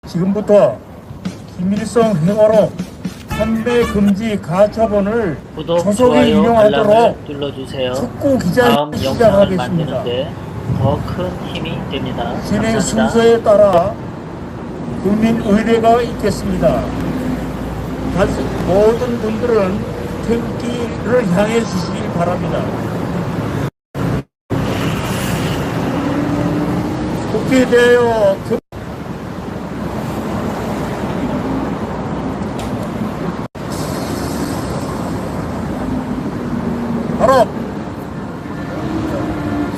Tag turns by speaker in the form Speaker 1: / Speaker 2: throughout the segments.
Speaker 1: 지금부터 김일성 회고록 판매 금지 가처분을
Speaker 2: 구독,
Speaker 1: 조속히
Speaker 2: 좋아요,
Speaker 1: 인용하도록
Speaker 2: 알람을 눌러주세요.
Speaker 1: 축구 기자
Speaker 2: 다음 영상을
Speaker 1: 시작하겠습니다.
Speaker 2: 만드는데 더 큰 힘이 됩니다.
Speaker 1: 진행
Speaker 2: 감사합니다.
Speaker 1: 순서에 따라 국민 의례가 있겠습니다. 모든 분들은 태극기를 향해 주시기 바랍니다. 국회에 대하여 바로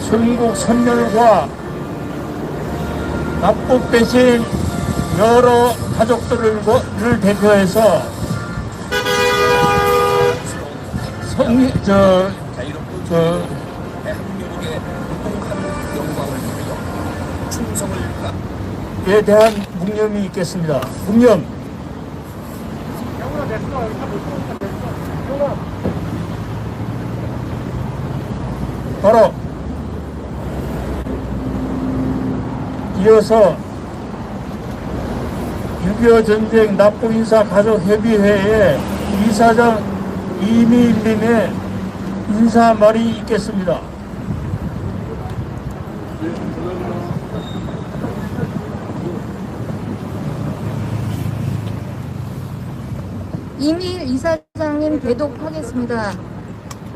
Speaker 1: 순국 선열과 납북되신 여러 가족들을 대표해서 에 대한 묵념이 있겠습니다. 묵념. 바로 이어서 6.25 전쟁 납북인사 가족협의회의 이사장 이미일님의 인사말이 있겠습니다.
Speaker 3: 이미일 이사장님 배독하겠습니다.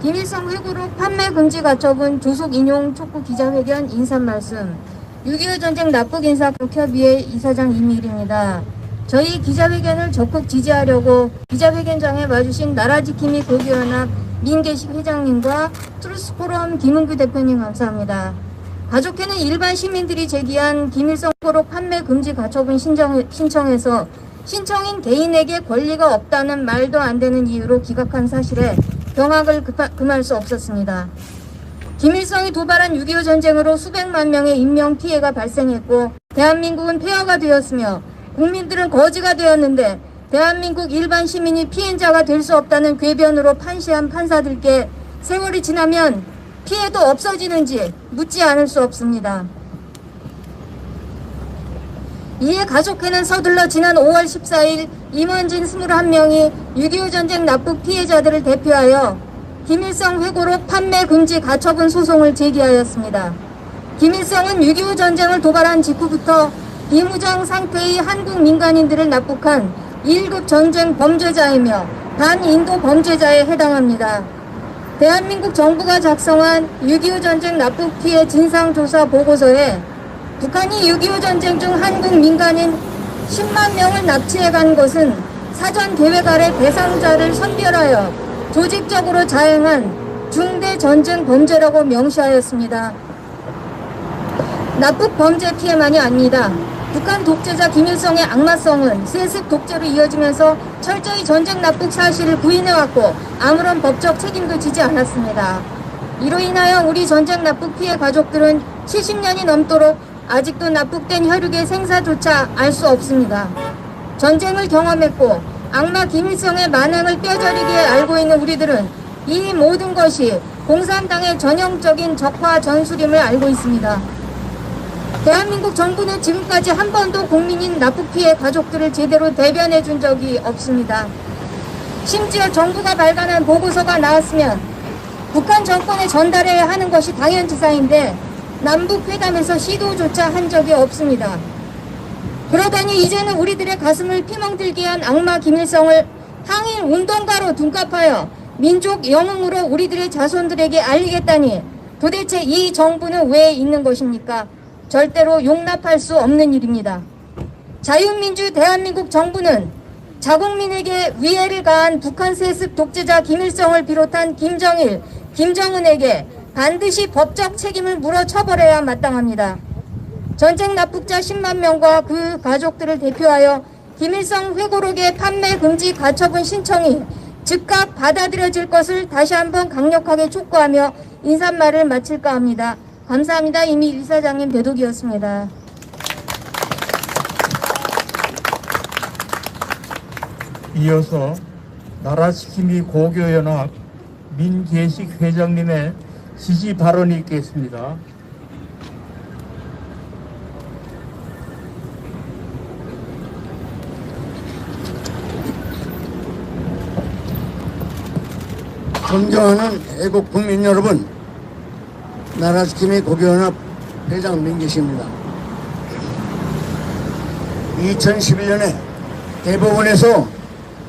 Speaker 3: 김일성 회고록 판매 금지 가처분 조속 인용 촉구 기자회견 인사말씀. 6.25 전쟁 납북인사 가족협의회 이사장 이미일입니다. 저희 기자회견을 적극 지지하려고 기자회견장에 와주신 나라지킴이 고교연합 민계식 회장님과 트루스포럼 김은규 대표님 감사합니다. 가족회는 일반 시민들이 제기한 김일성 회고록 판매 금지 가처분 신청에서 신청인 개인에게 권리가 없다는 말도 안 되는 이유로 기각한 사실에 경악을 금할 수 없었습니다. 김일성이 도발한 6.25 전쟁으로 수백만 명의 인명 피해가 발생했고 대한민국은 폐허가 되었으며 국민들은 거지가 되었는데 대한민국 일반 시민이 피해자가 될 수 없다는 궤변으로 판시한 판사들께 세월이 지나면 피해도 없어지는지 묻지 않을 수 없습니다. 이에 가족회는 서둘러 지난 5월 14일 임원진 21명이 6.25 전쟁 납북 피해자들을 대표하여 김일성 회고록 판매 금지 가처분 소송을 제기하였습니다. 김일성은 6.25 전쟁을 도발한 직후부터 비무장 상태의 한국 민간인들을 납북한 1급 전쟁 범죄자이며 반인도 범죄자에 해당합니다. 대한민국 정부가 작성한 6.25 전쟁 납북 피해 진상조사 보고서에 북한이 6.25 전쟁 중 한국 민간인 10만 명을 납치해간 것은 사전 계획 아래 대상자를 선별하여 조직적으로 자행한 중대 전쟁 범죄라고 명시하였습니다. 납북 범죄 피해만이 아닙니다. 북한 독재자 김일성의 악마성은 세습 독재로 이어지면서 철저히 전쟁 납북 사실을 부인해왔고 아무런 법적 책임도 지지 않았습니다. 이로 인하여 우리 전쟁 납북 피해 가족들은 70년이 넘도록 아직도 납북된 혈육의 생사조차 알 수 없습니다. 전쟁을 경험했고 악마 김일성의 만행을 뼈저리게 알고 있는 우리들은 이 모든 것이 공산당의 전형적인 적화 전술임을 알고 있습니다. 대한민국 정부는 지금까지 한 번도 국민인 납북 피해 가족들을 제대로 대변해 준 적이 없습니다. 심지어 정부가 발간한 보고서가 나왔으면 북한 정권에 전달해야 하는 것이 당연지사인데 남북회담에서 시도조차 한 적이 없습니다. 그러다니 이제는 우리들의 가슴을 피멍들게 한 악마 김일성을 항일 운동가로 둔갑하여 민족 영웅으로 우리들의 자손들에게 알리겠다니 도대체 이 정부는 왜 있는 것입니까? 절대로 용납할 수 없는 일입니다. 자유민주 대한민국 정부는 자국민에게 위해를 가한 북한 세습 독재자 김일성을 비롯한 김정일, 김정은에게 반드시 법적 책임을 물어 처벌해야 마땅합니다. 전쟁 납북자 10만 명과 그 가족들을 대표하여 김일성 회고록의 판매 금지 가처분 신청이 즉각 받아들여질 것을 다시 한번 강력하게 촉구하며 인사말을 마칠까 합니다. 감사합니다. 이미 이사장님 배독이었습니다.
Speaker 1: 이어서 나라지킴이 고교연합 민계식 회장님의 지지 발언이 있겠습니다.
Speaker 4: 존경하는 애국 국민 여러분, 나라지킴이 고교연합 회장 민기식입니다. 2011년에 대법원에서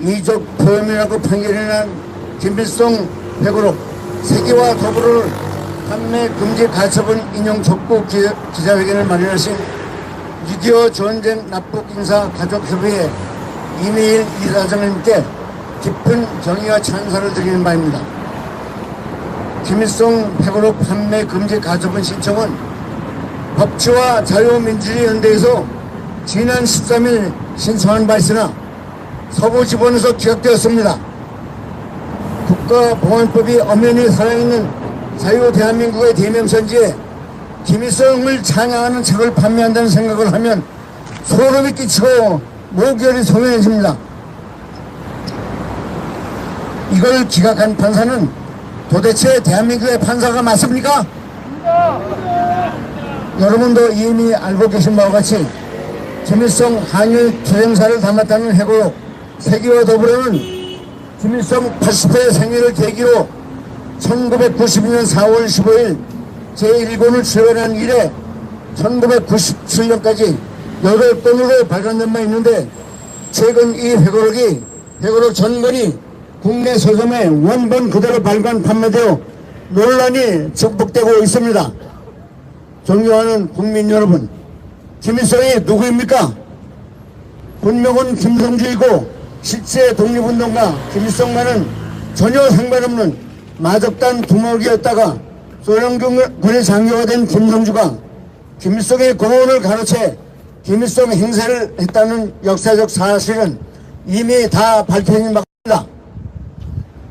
Speaker 4: 이적 포함이라고 판결이 난 김일성 회고록 세계와 더불어 판매 금지 가처분 인용 촉구 기자회견을 마련하신 6.25 전쟁 납북 인사 가족협의회 이메일 이사장님께 깊은 경의와 찬사를 드리는 바입니다. 김일성 회고록 판매 금지 가처분 신청은 법치와 자유민주주의 연대에서 지난 13일 신청한 바 있으나 서부지법원에서 기각되었습니다. 국가보안법이 엄연히 살아있는 자유 대한민국의 대명선지에 김일성을 찬양하는 책을 판매한다는 생각을 하면 소름이 끼치고 목결이 소연해집니다. 이걸 기각한 판사는 도대체 대한민국의 판사가 맞습니까? 여러분도 이미 알고 계신 바와 같이 김일성 한일 투쟁사를 담았다는 회고록 세계와 더불어는 김일성 80회 생일을 계기로 1992년 4월 15일 제1권을 출간한 이래 1997년까지 8건으로 발간된 바 있는데 최근 이 회고록 전권이 국내 서점에 원본 그대로 발간 판매되어 논란이 증폭되고 있습니다. 존경하는 국민 여러분, 김일성이 누구입니까? 본명은 김성주이고 실제 독립운동가 김일성과는 전혀 상관없는 마적단 두목이었다가 소련군의 장교가 된 김성주가 김일성의 고문을 가로채 김일성 행세를 했다는 역사적 사실은 이미 다 밝혀진 바입니다.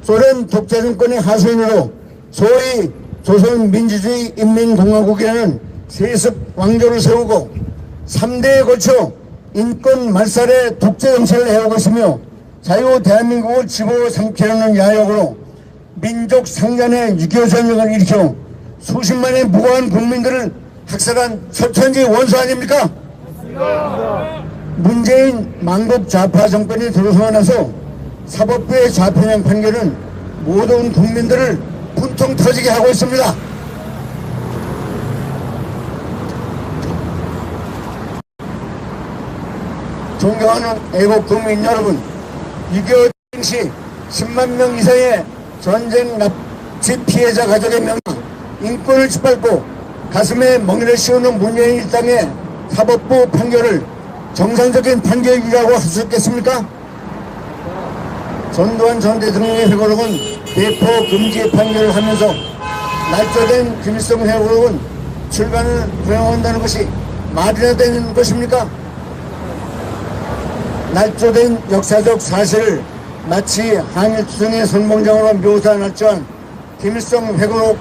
Speaker 4: 소련 독재정권의 하수인으로 소위 조선민주주의 인민공화국이라는 세습 왕조를 세우고 3대에 걸쳐 인권 말살의 독재 정책을 해오고 있으며 자유 대한민국을 집어 삼키려는 야욕으로 민족 상잔의 6.25 전쟁을 일으켜 수십만의 무고한 국민들을 학살한 철천지 원수 아닙니까? 문재인 망국 좌파 정권이 들어서고 나서 사법부의 좌편향 판결은 모든 국민들을 분통 터지게 하고 있습니다. 존경하는 애국 국민 여러분, 6.25 당시 10만 명 이상의 전쟁 납치 피해자 가족의 명예, 인권을 짓밟고 가슴에 멍이를 씌우는 문재인 일당의 사법부 판결을 정상적인 판결이라고 할 수 있겠습니까? 전두환 전 대통령의 회고록은 배포 금지 판결을 하면서 날조된 김일성 회고록은 출간을 허용한다는 것이 말이나 되는 것입니까? 날조된 역사적 사실을 마치 한일투쟁의 선봉장으로 묘사날조한 김일성 회고록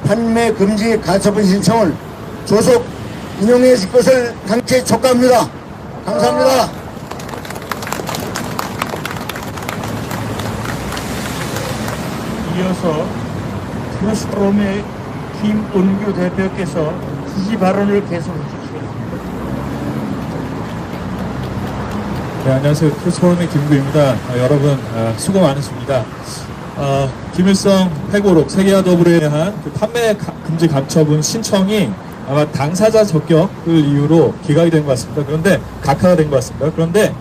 Speaker 4: 판매 금지 가처분 신청을 조속 인용해 줄 것을 강력히 촉구합니다. 감사합니다.
Speaker 1: 이어서 트루스포럼의 김은규 대표께서 지지 발언을 계속해 주십시오.
Speaker 5: 네, 안녕하세요. 트루스포럼의 김구입니다. 여러분 수고 많으십니다. 김일성 회고록 세계와 더불어에 대한 그 판매 금지 가처분 신청이 아마 당사자 적격을 이유로 기각이 된 것 같습니다. 그런데 각하가 된 것 같습니다. 그런데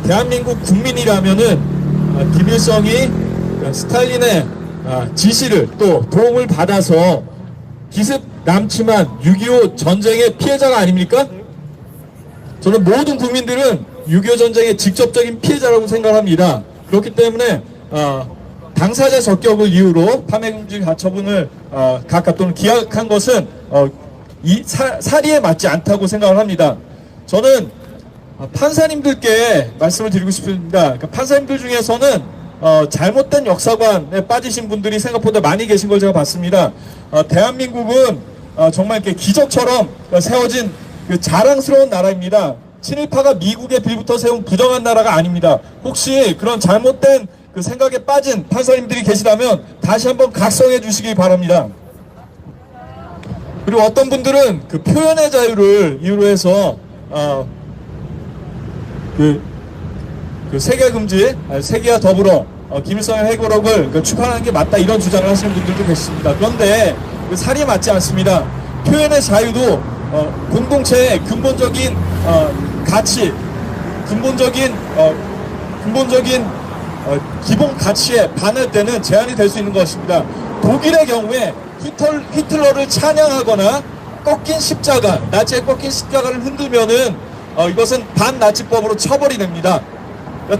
Speaker 5: 대한민국 국민이라면은 김일성이 스탈린의 지시를 또 도움을 받아서 기습 남침한 6.25 전쟁의 피해자가 아닙니까? 저는 모든 국민들은 6.25 전쟁의 직접적인 피해자라고 생각합니다. 그렇기 때문에 당사자 적격을 이유로 판매금지 가처분을 각하 또는 기각한 것은 이 사리에 맞지 않다고 생각을 합니다. 저는 판사님들께 말씀을 드리고 싶습니다. 그러니까 판사님들 중에서는 잘못된 역사관에 빠지신 분들이 생각보다 많이 계신 걸 제가 봤습니다. 대한민국은 정말 이렇게 기적처럼 세워진 그 자랑스러운 나라입니다. 친일파가 미국에 빌부터 세운 부정한 나라가 아닙니다. 혹시 그런 잘못된 그 생각에 빠진 판사님들이 계시다면 다시 한번 각성해 주시기 바랍니다. 그리고 어떤 분들은 그 표현의 자유를 이유로 해서 그 세계 금지, 세계와 더불어 김일성의 회고록을 추방하는 게 맞다 이런 주장을 하시는 분들도 계십니다. 그런데 그 사리에 맞지 않습니다. 표현의 자유도 공동체의 근본적인 가치, 근본적인 기본 가치에 반할 때는 제한이 될 수 있는 것입니다. 독일의 경우에 히틀러를 찬양하거나 꺾인 십자가, 나치의 꺾인 십자가를 흔들면은 이것은 반나치법으로 처벌이 됩니다.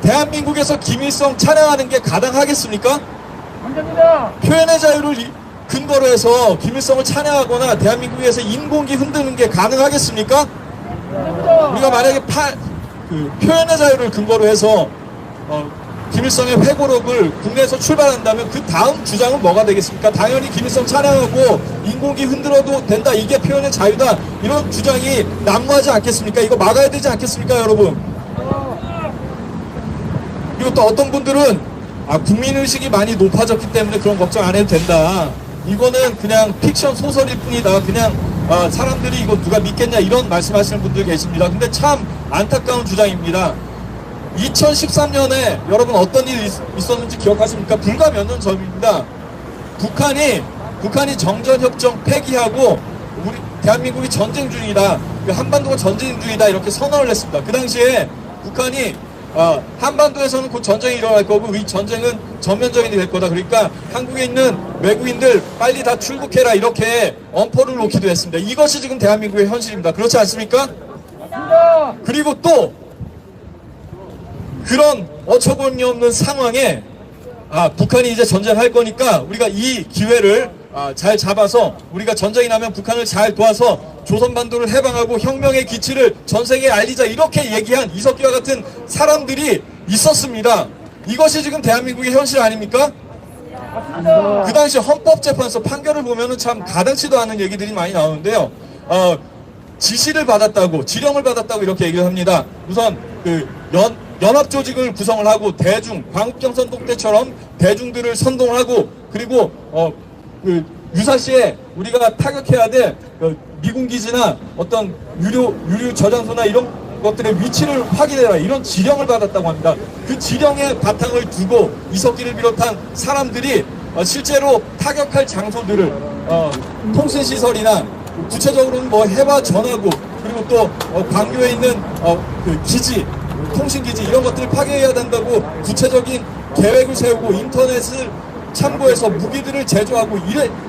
Speaker 5: 대한민국에서 김일성 찬양하는 게 가능하겠습니까? 표현의 자유를 근거로 해서 김일성을 찬양하거나 대한민국에서 인공기 흔드는 게 가능하겠습니까? 우리가 만약에 표현의 자유를 근거로 해서 김일성의 회고록을 국내에서 출발한다면 그 다음 주장은 뭐가 되겠습니까? 당연히 김일성 찬양하고 인공기 흔들어도 된다, 이게 표현의 자유다, 이런 주장이 난무하지 않겠습니까? 이거 막아야 되지 않겠습니까, 여러분? 그리고 또 어떤 분들은 국민의식이 많이 높아졌기 때문에 그런 걱정 안 해도 된다, 이거는 그냥 픽션 소설일 뿐이다, 그냥 사람들이 이거 누가 믿겠냐, 이런 말씀하시는 분들 계십니다. 근데 참 안타까운 주장입니다. 2013년에 여러분 어떤 일이 있었는지 기억하십니까? 불과 몇 년 전입니다. 북한이 정전협정 폐기하고 우리 대한민국이 전쟁 중이다, 한반도가 전쟁 중이다, 이렇게 선언을 했습니다. 그 당시에 북한이 한반도에서는 곧 전쟁이 일어날 거고 이 전쟁은 전면적이 될 거다, 그러니까 한국에 있는 외국인들 빨리 다 출국해라, 이렇게 엄포를 놓기도 했습니다. 이것이 지금 대한민국의 현실입니다. 그렇지 않습니까? 그리고 또 그런 어처구니 없는 상황에 북한이 이제 전쟁할 거니까 우리가 이 기회를 잘 잡아서 우리가 전쟁이 나면 북한을 잘 도와서 조선반도를 해방하고 혁명의 기치를 전 세계에 알리자, 이렇게 얘기한 이석기와 같은 사람들이 있었습니다. 이것이 지금 대한민국의 현실 아닙니까? 그 당시 헌법재판소 판결을 보면은 참 가당치도 않은 얘기들이 많이 나오는데요. 지시를 받았다고, 지령을 받았다고 이렇게 얘기를 합니다. 우선 연합조직을 구성을 하고 광우병 선동 때처럼 대중들을 선동을 하고, 그리고 유사시에 우리가 타격해야 될 미군 기지나 어떤 유류 저장소나 이런 것들의 위치를 확인해라, 이런 지령을 받았다고 합니다. 그 지령의 바탕을 두고 이석기를 비롯한 사람들이 실제로 타격할 장소들을 통신시설이나 구체적으로는 해와 전화국, 그리고 또 광교에 있는 기지, 통신기지, 이런 것들을 파괴해야 된다고 구체적인 계획을 세우고 인터넷을 참고해서 무기들을 제조하고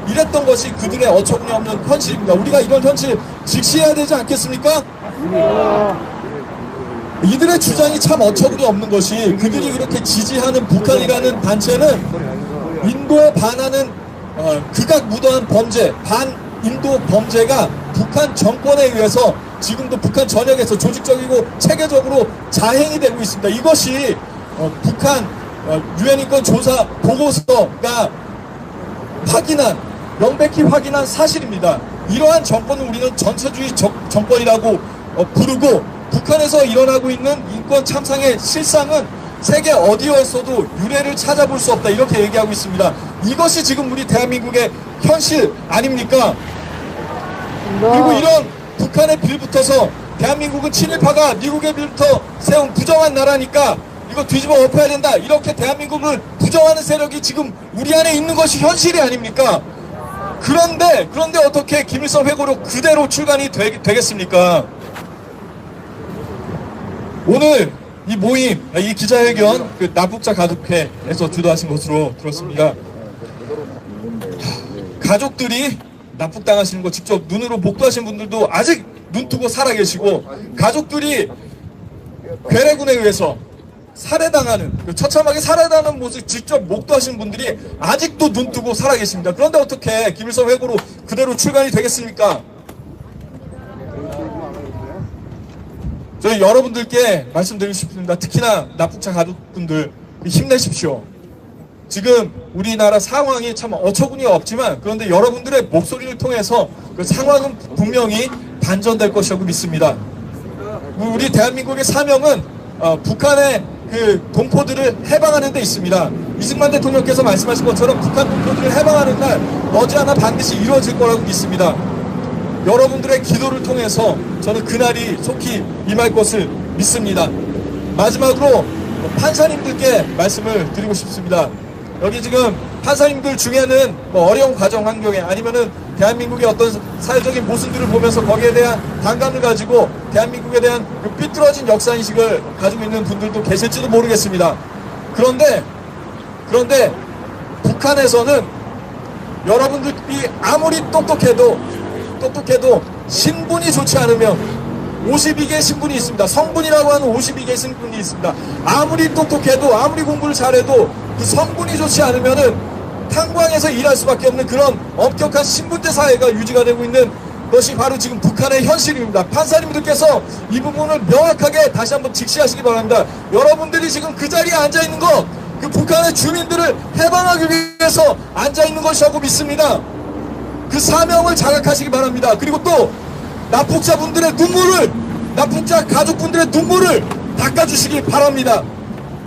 Speaker 5: 이랬던 것이 그들의 어처구니 없는 현실입니다. 우리가 이런 현실 직시해야 되지 않겠습니까? 이들의 주장이 참 어처구니 없는 것이, 그들이 그렇게 지지하는 북한이라는 단체는 인도에 반하는 극악무도한 범죄, 반인도 범죄가 북한 정권에 의해서 지금도 북한 전역에서 조직적이고 체계적으로 자행이 되고 있습니다. 이것이 북한 유엔인권 조사 보고서가 명백히 확인한 사실입니다. 이러한 정권을 우리는 전체주의 정권이라고 부르고, 북한에서 일어나고 있는 인권 참상의 실상은 세계 어디에서도 유례를 찾아볼 수 없다, 이렇게 얘기하고 있습니다. 이것이 지금 우리 대한민국의 현실 아닙니까? 그리고 이런 북한의 빌붙어서 대한민국은 친일파가 미국의 빌부터 세운 부정한 나라니까 이거 뒤집어 엎어야 된다, 이렇게 대한민국을 부정하는 세력이 지금 우리 안에 있는 것이 현실이 아닙니까? 그런데 어떻게 김일성 회고록 그대로 출간이 되겠습니까? 오늘 이 모임, 이 기자회견 남북자 가족회에서 주도하신 것으로 들었습니다. 가족들이 납북당하시는 거 직접 눈으로 목도하신 분들도 아직 눈뜨고 살아계시고, 가족들이 괴뢰군에 의해서 처참하게 살해당하는 모습 직접 목도하신 분들이 아직도 눈뜨고 살아계십니다. 그런데 어떻게 김일성 회고로 그대로 출간이 되겠습니까? 저희 여러분들께 말씀드리고 싶습니다. 특히나 납북자 가족분들, 힘내십시오. 지금 우리나라 상황이 참 어처구니 없지만, 그런데 여러분들의 목소리를 통해서 그 상황은 분명히 반전될 것이라고 믿습니다. 우리 대한민국의 사명은 북한의 동포들을 해방하는 데 있습니다. 이승만 대통령께서 말씀하신 것처럼 북한 동포들을 해방하는 날 머지않아 반드시 이루어질 거라고 믿습니다. 여러분들의 기도를 통해서 저는 그날이 속히 임할 것을 믿습니다. 마지막으로 판사님들께 말씀을 드리고 싶습니다. 여기 지금 판사님들 중에는 뭐 어려운 가정 환경에 아니면은 대한민국의 어떤 사회적인 모순들을 보면서 거기에 대한 반감을 가지고 대한민국에 대한 그 삐뚤어진 역사인식을 가지고 있는 분들도 계실지도 모르겠습니다. 그런데 북한에서는 여러분들이 아무리 똑똑해도 신분이 좋지 않으면 52개의 신분이 있습니다. 성분이라고 하는 52개의 신분이 있습니다. 아무리 똑똑해도 아무리 공부를 잘해도 그 성분이 좋지 않으면은 탄광에서 일할 수밖에 없는 그런 엄격한 신분제 사회가 유지가 되고 있는 것이 바로 지금 북한의 현실입니다. 판사님들께서 이 부분을 명확하게 다시 한번 직시하시기 바랍니다. 여러분들이 지금 그 자리에 앉아있는 것, 그 북한의 주민들을 해방하기 위해서 앉아있는 것이라고 믿습니다. 그 사명을 자각하시기 바랍니다. 그리고 또 납북자분들의 눈물을, 납북자 가족분들의 눈물을 닦아주시기 바랍니다.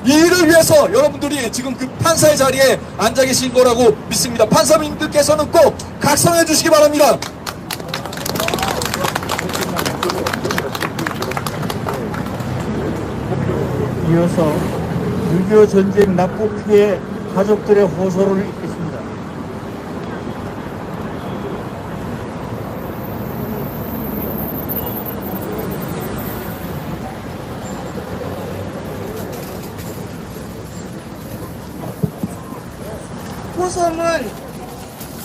Speaker 5: 이 일을 위해서 여러분들이 지금 그 판사의 자리에 앉아 계신 거라고 믿습니다. 판사님들께서는 꼭 각성해 주시기 바랍니다.
Speaker 1: 이어서 6.25 전쟁 납북 피해 가족들의 호소를 읽겠습니다.
Speaker 3: 호소문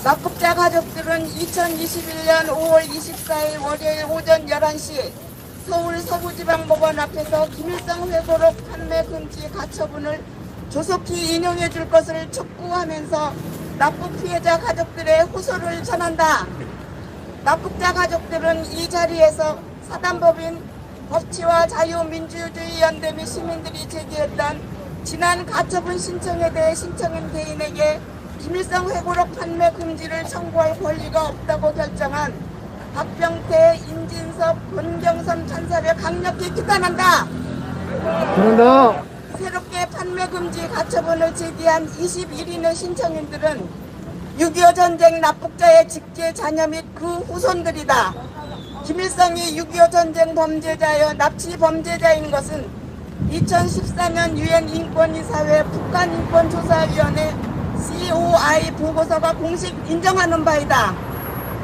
Speaker 3: 납북자 가족들은 2021년 5월 24일 월요일 오전 11시 서울 서부지방법원 앞에서 김일성 회고록 판매 금지 가처분을 조속히 인용해 줄 것을 촉구하면서 납북 피해자 가족들의 호소를 전한다. 납북자 가족들은 이 자리에서 사단법인 법치와 자유민주주의연대 및 시민들이 제기했던 지난 가처분 신청에 대해 신청인 개인에게 김일성 회고록 판매 금지를 청구할 권리가 없다고 결정한 박병태, 임진섭, 권경선 판사를 강력히 규탄한다.
Speaker 1: 그런다.
Speaker 3: 새롭게 판매 금지 가처분을 제기한 21인의 신청인들은 6.25 전쟁 납북자의 직계 자녀 및 그 후손들이다. 김일성이 6.25 전쟁 범죄자여 납치 범죄자인 것은 2014년 유엔 인권이사회 북한인권조사위원회 COI 보고서가 공식 인정하는 바이다.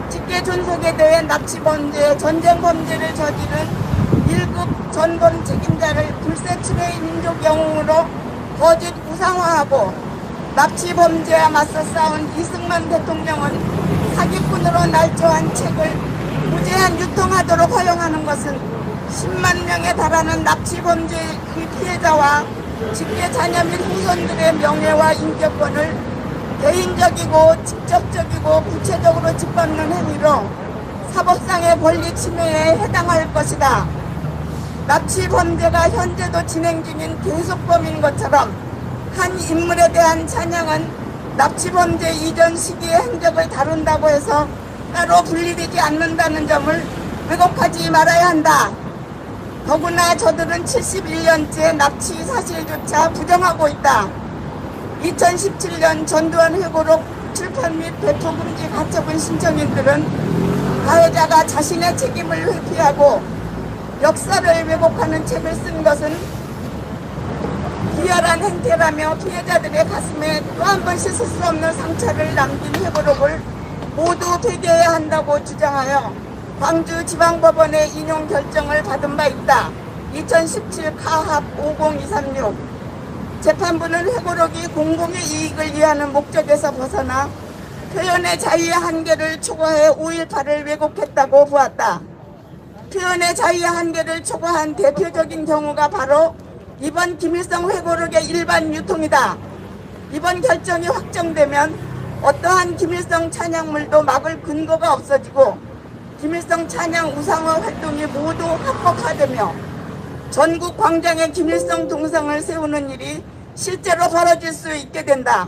Speaker 3: 직계 존속에 대해 납치 범죄, 전쟁 범죄를 저지른 1급 전범 책임자를 불세출의 민족 영웅으로 거짓 우상화하고 납치 범죄와 맞서 싸운 이승만 대통령은 사기꾼으로 날조한 책을 무제한 유통하도록 허용하는 것은 10만 명에 달하는 납치 범죄 그 피해자와 직계 자녀 및 후손들의 명예와 인격권을 개인적이고 직접적이고 구체적으로 짓밟는 행위로 사법상의 권리 침해에 해당할 것이다. 납치 범죄가 현재도 진행 중인 계속범인 것처럼 한 인물에 대한 찬양은 납치 범죄 이전 시기의 행적을 다룬다고 해서 따로 분리되지 않는다는 점을 왜곡하지 말아야 한다. 더구나 저들은 71년째 납치 사실조차 부정하고 있다. 2017년 전두환 회고록 출판 및 배포 금지 가처분 신청인들은 가해자가 자신의 책임을 회피하고 역사를 왜곡하는 책을 쓴 것은 비열한 행태라며 피해자들의 가슴에 또 한 번 씻을 수 없는 상처를 남긴 회고록을 모두 폐기해야 한다고 주장하여 광주지방법원의 인용 결정을 받은 바 있다. 2017 카합 50236 재판부는 회고록이 공공의 이익을 위하는 목적에서 벗어나 표현의 자유의 한계를 초과해 5.18을 왜곡했다고 보았다. 표현의 자유의 한계를 초과한 대표적인 경우가 바로 이번 김일성 회고록의 일반 유통이다. 이번 결정이 확정되면 어떠한 김일성 찬양물도 막을 근거가 없어지고 김일성 찬양 우상화 활동이 모두 합법화되며 전국 광장에 김일성 동상을 세우는 일이 실제로 벌어질 수 있게 된다.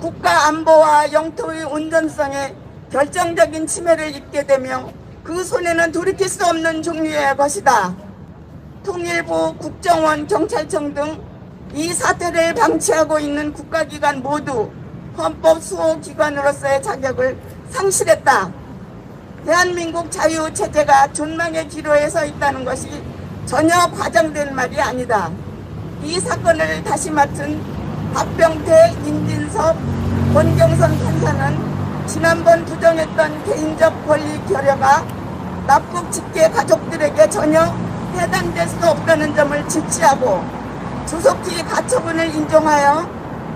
Speaker 3: 국가 안보와 영토의 온전성에 결정적인 침해를 입게 되며 그 손해는 돌이킬 수 없는 종류의 것이다. 통일부, 국정원, 경찰청 등 이 사태를 방치하고 있는 국가기관 모두 헌법 수호기관으로서의 자격을 상실했다. 대한민국 자유체제가 존망의 기로에 서 있다는 것이
Speaker 6: 전혀 과장된 말이 아니다. 이 사건을 다시 맡은 박병태, 임진섭, 권경선 판사는 지난번 부정했던 개인적 권리 결여가 납북 직계 가족들에게 전혀 해당될 수 없다는 점을 지치하고 조속히 가처분을 인정하여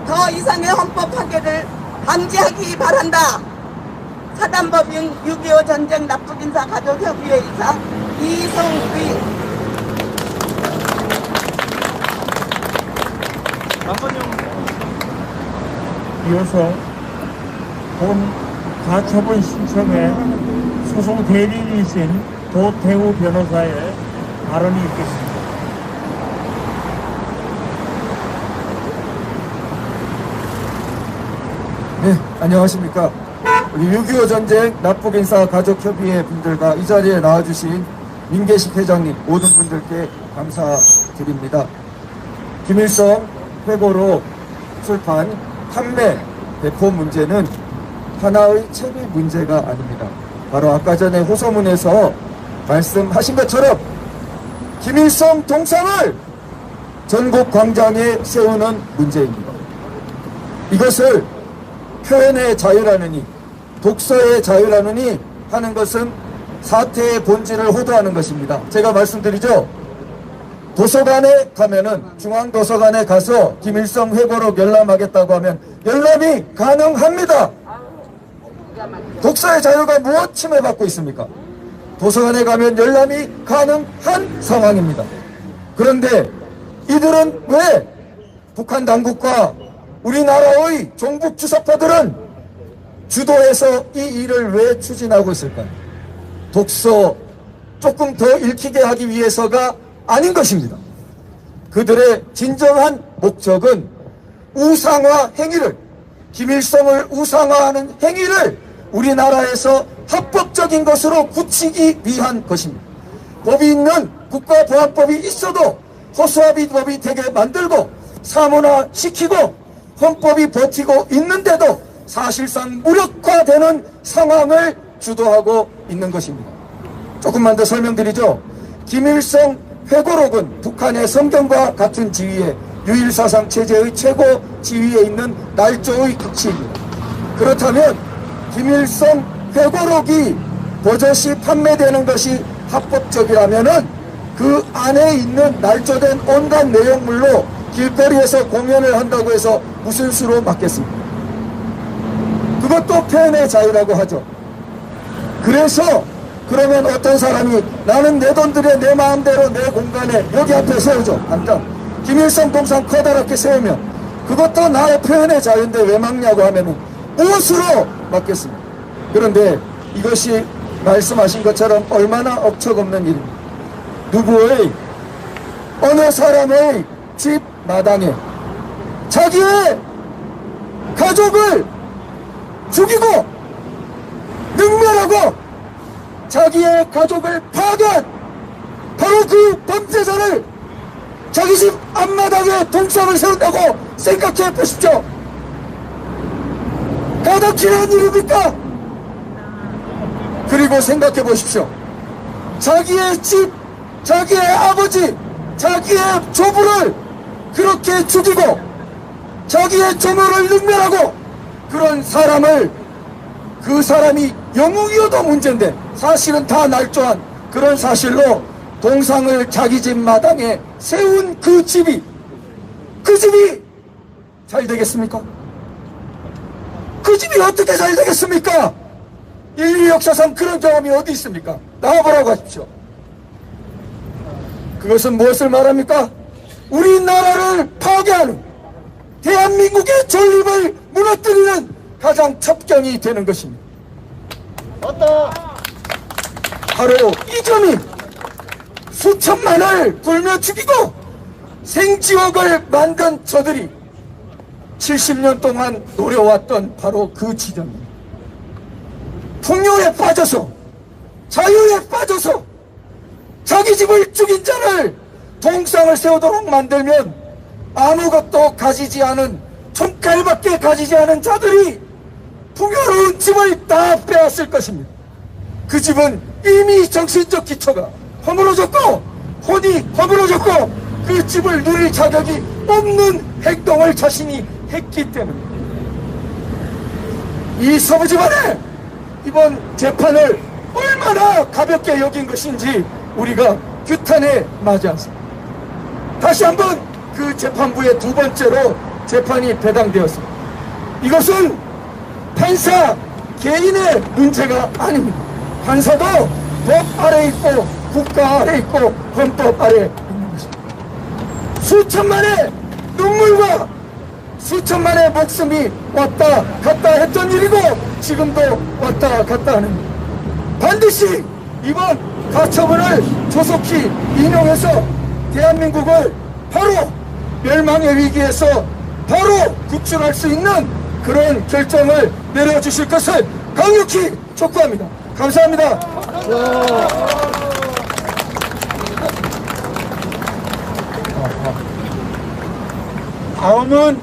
Speaker 6: 더 이상의 헌법 파괴를 방지하기 바란다. 사단법인 6.25 전쟁 납북인사 가족협의회 이사 이성의.
Speaker 1: 이어서 본 가처분 신청에 소송 대리인이신 도태우 변호사의 발언이 있겠습니다.
Speaker 7: 네, 안녕하십니까. 우리 6.25 전쟁 납북인사 가족협의회 분들과 이 자리에 나와주신 민계식 회장님 모든 분들께 감사드립니다. 김일성 회고록 출판 판매 배포 문제는 하나의 체비 문제가 아닙니다. 바로 아까 전에 호소문에서 말씀하신 것처럼 김일성 동상을 전국 광장에 세우는 문제입니다. 이것을 표현의 자유라느니 독서의 자유라느니 하는 것은 사태의 본질을 호도하는 것입니다. 제가 말씀드리죠. 도서관에 가면은 중앙도서관에 가서 김일성 회고록 열람하겠다고 하면 열람이 가능합니다. 독서의 자유가 무엇 침해받고 있습니까? 도서관에 가면 열람이 가능한 상황입니다. 그런데 이들은 왜 북한 당국과 우리나라의 종북 주석파들은 주도해서 이 일을 왜 추진하고 있을까요? 독서 조금 더 읽히게 하기 위해서가 아닌 것입니다. 그들의 진정한 목적은 우상화 행위를, 김일성을 우상화하는 행위를 우리나라에서 합법적인 것으로 굳히기 위한 것입니다. 법이 있는 국가보안법이 있어도 허수아비법이 되게 만들고 사문화시키고 헌법이 버티고 있는데도 사실상 무력화되는 상황을 주도하고 있는 것입니다. 조금만 더 설명드리죠. 김일성 회고록은 북한의 성경과 같은 지위에 유일사상 체제의 최고 지위에 있는 날조의 극치입니다. 그렇다면 김일성 회고록이 버젓이 판매되는 것이 합법적이라면은 그 안에 있는 날조된 온갖 내용물로 길거리에서 공연을 한다고 해서 무슨 수로 맞겠습니까? 그것도 표현의 자유라고 하죠. 그래서 그러면 어떤 사람이 나는 내 돈 들여 내 마음대로 내 공간에 여기 앞에 세우죠. 간단. 김일성 동상 커다랗게 세우면 그것도 나의 표현의 자유인데 왜 막냐고 하면은 무엇으로 막겠습니까? 그런데 이것이 말씀하신 것처럼 얼마나 억척없는 일입니다. 누구의 어느 사람의 집 마당에 자기의 가족을 죽이고 능멸하고 자기의 가족을 파괴한 바로 그 범죄자를 자기 집 앞마당에 동상을 세운다고 생각해 보십시오. 가당키는 일입니까? 그리고 생각해 보십시오. 자기의 집, 자기의 아버지, 자기의 조부를 그렇게 죽이고 자기의 조모를 능멸하고 그런 사람을 그 사람이 영웅이어도 문제인데 사실은 다 날조한 그런 사실로 동상을 자기 집 마당에 세운 그 집이 잘 되겠습니까? 그 집이 어떻게 잘 되겠습니까? 인류 역사상 그런 경험이 어디 있습니까? 나와보라고 하십시오. 그것은 무엇을 말합니까? 우리나라를 파괴하는 대한민국의 존립을 무너뜨리는 가장 첩경이 되는 것입니다. 바로 이 점이 수천만을 불며 죽이고 생지옥을 만든 저들이 70년 동안 노려왔던 바로 그 지점입니다. 풍요에 빠져서 자유에 빠져서 자기 집을 죽인 자를 동상을 세우도록 만들면 아무것도 가지지 않은 총칼밖에 가지지 않은 자들이 풍요로운 집을 다 빼앗을 것입니다. 그 집은 이미 정신적 기초가 허물어졌고 혼이 허물어졌고 그 집을 누릴 자격이 없는 행동을 자신이 했기 때문입니다. 이 서부 집안의 이번 재판을 얼마나 가볍게 여긴 것인지 우리가 규탄해 마지 않습니다. 다시 한번 그 재판부에 두 번째로 재판이 배당되었습니다. 이것은 판사 개인의 문제가 아닙니다. 판사도 법 아래 있고 국가 아래 있고 헌법 아래 있는 것입니다. 수천만의 눈물과 수천만의 목숨이 왔다 갔다 했던 일이고 지금도 왔다 갔다 하는 일. 반드시 이번 가처분을 조속히 인용해서 대한민국을 바로 멸망의 위기에서 바로 구출할 수 있는 그런 결정을 내려주실 것을 강력히 촉구합니다. 감사합니다.
Speaker 1: 다음은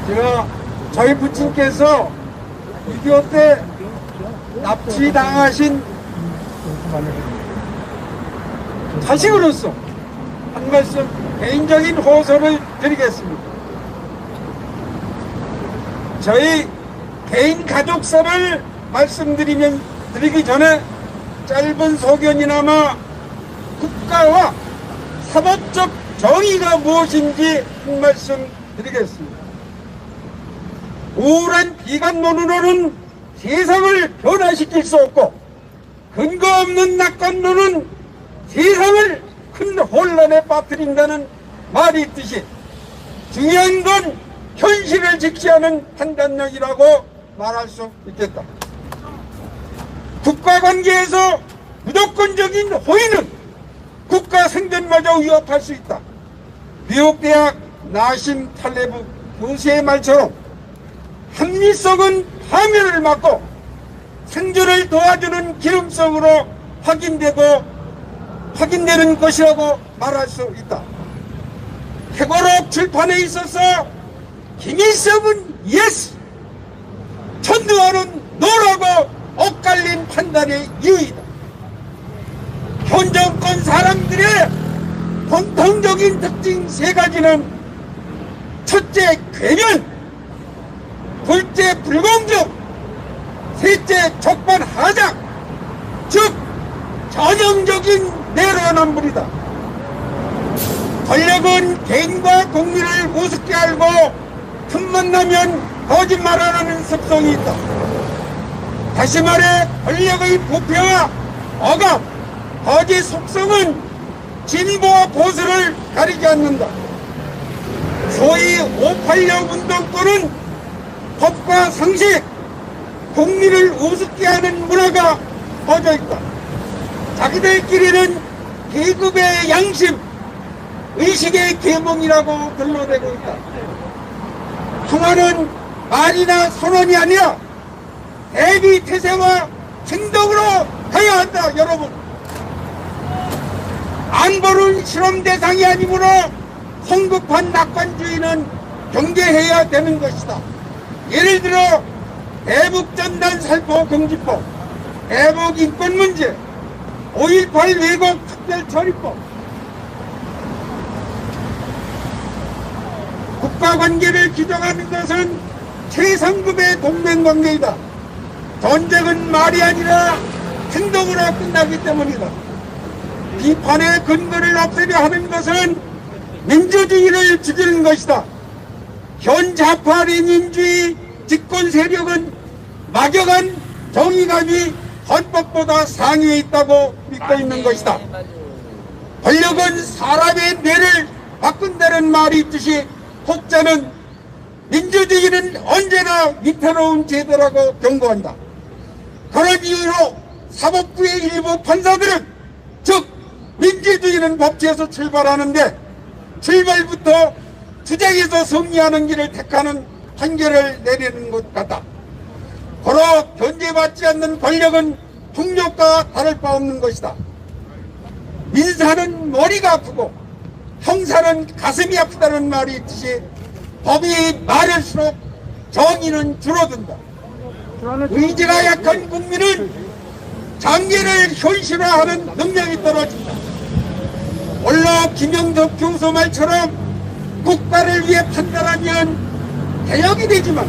Speaker 1: 제가 저희 부친께서 6.25 때 납치당하신 자식으로서 한 말씀 개인적인 호소를 드리겠습니다. 저희 개인 가족사를 드리기 전에 짧은 소견이나마 국가와 사법적 정의가 무엇인지 한 말씀 드리겠습니다. 우울한 비관론으로는 세상을 변화시킬 수 없고 근거 없는 낙관론은 세상을 큰 혼란에 빠뜨린다는 말이 있듯이 중요한 건 현실을 직시하는 판단력이라고 말할 수 있겠다. 국가관계에서 무조건적인 호의는 국가 생존마저 위협할 수 있다. 미국 대학 나심 탈레브 교수의 말처럼 합리성은 파멸을 막고 생존을 도와주는 기름성으로 확인되는 것이라고 말할 수 있다. 회고록 출판에 있어서 김일성은 예스, 천두환은 노라고 엇갈린 판단의 이유이다. 현 정권 사람들의 공통적인 특징 세 가지는 첫째 괴멸, 둘째 불공정, 셋째 적반하장, 즉 전형적인 내로남불이다. 권력은 개인과 국민을 우습게 알고 틈만 나면 거짓말하는 습성이 있다. 다시 말해 권력의 부패와 억압, 거짓 속성은 진보와 보수를 가리지 않는다. 소위 586 운동권은 법과 상식, 국민을 우습게 하는 문화가 퍼져 있다. 자기들끼리는 계급의 양심, 의식의 계몽이라고 둘러대고 있다. 평화는 말이나 선언이 아니라 대비 태세와 행동으로 가야 한다. 여러분, 안보는 실험 대상이 아니므로 성급한 낙관주의는 경계해야 되는 것이다. 예를 들어 대북전단 살포 금지법, 대북 인권 문제, 5.18 왜곡 특별처리법, 국가관계를 규정하는 것은 최상급의 동맹관계이다. 전쟁은 말이 아니라 행동으로 끝나기 때문이다. 비판의 근거를 없애려 하는 것은 민주주의를 죽이는 것이다. 현 좌파 레닌주의 집권 세력은 막연한 정의감이 헌법보다 상위에 있다고 믿고 있는 것이다. 권력은 사람의 뇌를 바꾼다는 말이 있듯이 혹자는 민주주의는 언제나 위태로운 제도라고 경고한다. 그런 이유로 사법부의 일부 판사들은 즉 민주주의는 법치에서 출발하는데 출발부터 주장에서 승리하는 길을 택하는 판결을 내리는 것 같다. 고로 견제받지 않는 권력은 폭력과 다를 바 없는 것이다. 민사는 머리가 아프고 형사는 가슴이 아프다는 말이 있듯이 법이 많을수록 정의는 줄어든다. 의지가 약한 국민은 장애를 현실화하는 능력이 떨어진다. 물론 김영덕 교수 말처럼 국가를 위해 판단하면 개혁이 되지만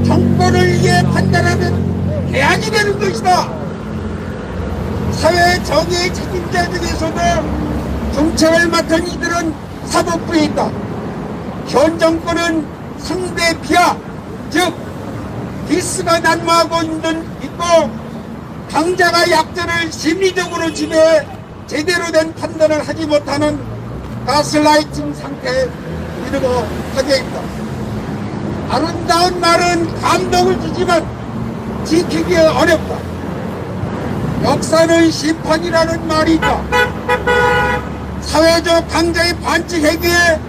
Speaker 1: 정권을 위해 판단하면 개혁이 되는 것이다. 사회 정의의 책임자 중에서도 정책을 맡은 이들은 사법부에 있다. 현 정권은 상대 비하, 즉 디스가 난무하고 있고 강자가 약자를 심리적으로 지배해 제대로 된 판단을 하지 못하는 가스라이팅 상태에 이르고 하게 있다. 아름다운 말은 감동을 주지만 지키기 어렵다. 역사는 심판이라는 말이 있다. 사회적 강자의 반칙행위에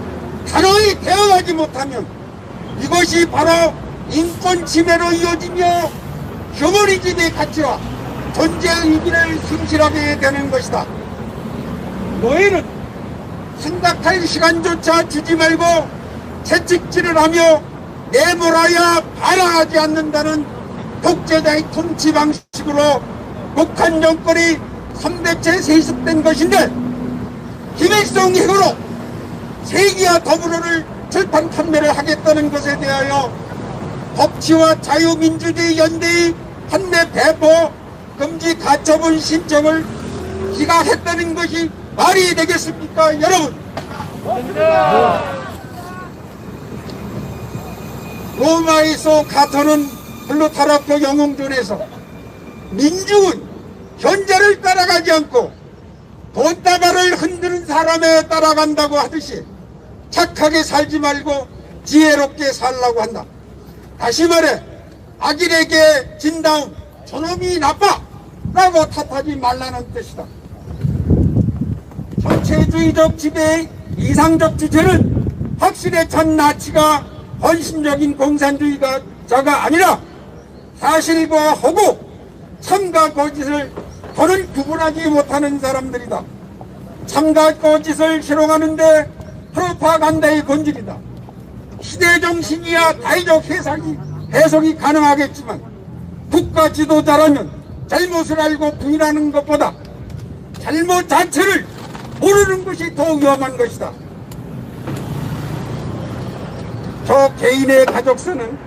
Speaker 1: 단호히 대응하지 못하면 이것이 바로 인권 침해로 이어지며 휴머니즘의 가치와 존재 의미를 상실하게 되는 것이다. 노예는 생각할 시간조차 주지 말고 채찍질을 하며 내몰아야 반항하지 않는다는 독재자의 통치 방식으로 북한 정권이 3대째 세습된 것인데, 김일성 핵으로 세계와 더불어를 절판 판매를 하겠다는 것에 대하여 법치와 자유민주주의 연대의 판매 배포 금지 가처분 신청을 기각했다는 것이 말이 되겠습니까, 여러분? 로마에서 가토는 플루타르크 영웅전에서 민중은 현자를 따라가지 않고 돈다발을 흔드는 사람에 따라간다고 하듯이 착하게 살지 말고 지혜롭게 살라고 한다. 다시 말해 악인에게 진 다음 저놈이 나빠 라고 탓하지 말라는 뜻이다. 전체주의적 지배의 이상적 주체는 확실히 전 나치가 헌신적인 공산주의자가 아니라 사실과 허구, 참과 거짓을 더는 구분하지 못하는 사람들이다. 참과 거짓을 실용하는데 프로파간다의 본질이다. 시대정신이야 다의적 해석이 가능하겠지만 국가 지도자라면 잘못을 알고 부인하는 것보다 잘못 자체를 모르는 것이 더 위험한 것이다. 저 개인의 가족서는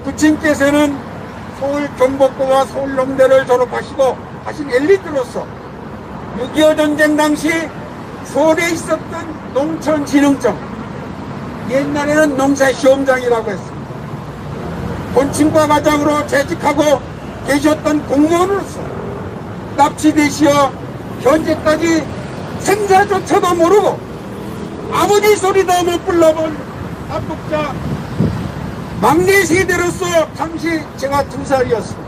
Speaker 1: 부친께서는 서울 경복고와 서울농대를 졸업하시고 하신 엘리트로서 6.25 전쟁 당시 서울에 있었던 농촌진흥청, 옛날에는 농사시험장이라고 했습니다. 본친과 과장으로 재직하고 계셨던 공무원으로서 납치되시어 현재까지 생사조차도 모르고 아버지 소리도 못 불러본 합북자 막내 세대로서 당시 제가 2살이었습니다.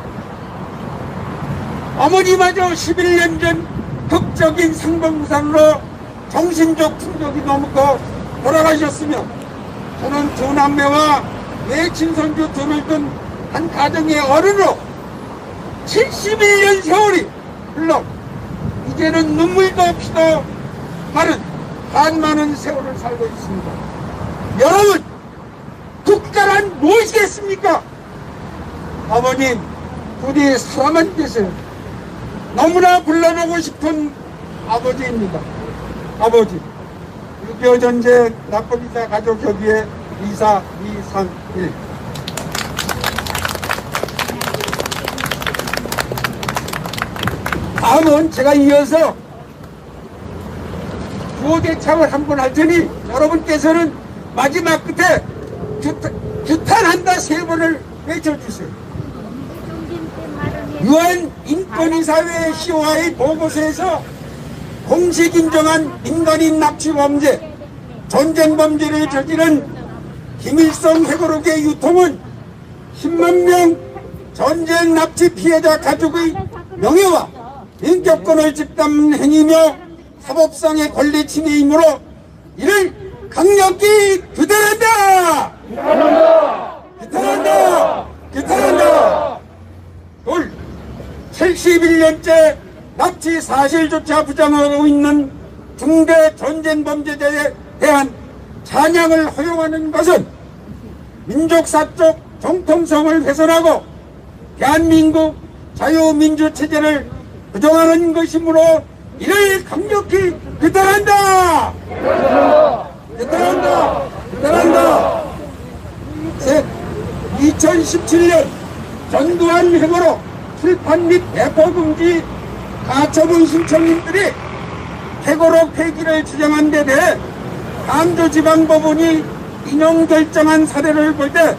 Speaker 1: 어머니마저 11년 전 극적인 상봉사로 정신적 충격이 너무 커 돌아가셨으며 저는 두 남매와 외친손주 둘을 둔 한 가정의 어른으로 71년 세월이 흘러 이제는 눈물도 피도 마른 한많은 세월을 살고 있습니다. 여러분, 국가란 무엇이겠습니까? 아버님, 부디 살아만 계세요. 너무나 불러보고 싶은 아버지입니다. 아버지, 6.25 전쟁 납북이사 가족협의회 이사 231. 다음은 제가 이어서 구호대창을 한번 할 테니 여러분께서는 마지막 끝에 규탄한다 3번을 외쳐주세요. 유엔 인권이사회 시와의 보고서에서 공식 인정한 민간인 납치 범죄, 전쟁 범죄를 저지른 김일성 회고록의 유통은 10만 명 전쟁 납치 피해자 가족의 명예와 인격권을 집단 행위며 사법상의 권리 침해이므로 이를 강력히 규탄한다! 규탄한다! 규탄한다! 둘, 71년째 납치 사실조차 부정하고 있는 중대 전쟁 범죄자에 대한 찬양을 허용하는 것은 민족사적 정통성을 훼손하고 대한민국 자유민주체제를 부정하는 것이므로 이를 강력히 규탄한다! 규탄한다! 규탄한다! 2017년 전두환 해고로 출판 및 배포 금지 가처분 신청인들이 해고로 폐기를 주장한 데 대해 강조지방법원이 인용 결정한 사례를 볼 때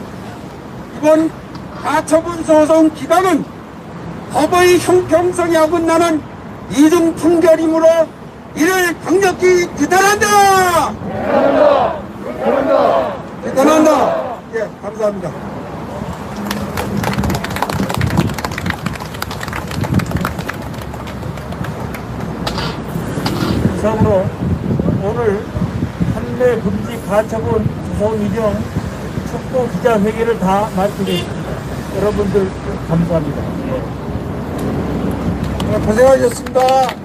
Speaker 1: 이번 가처분 소송 기간은 법의 형평성에 어긋나는 이중 판결이므로 이를 강력히 규탄한다! 규탄한다! 예, 감사합니다.
Speaker 8: 이상으로 오늘 판매 금지 가처분 소송 이정 촉구 기자회견을 다 마치겠습니다. 여러분들 감사합니다.
Speaker 1: 고생하셨습니다.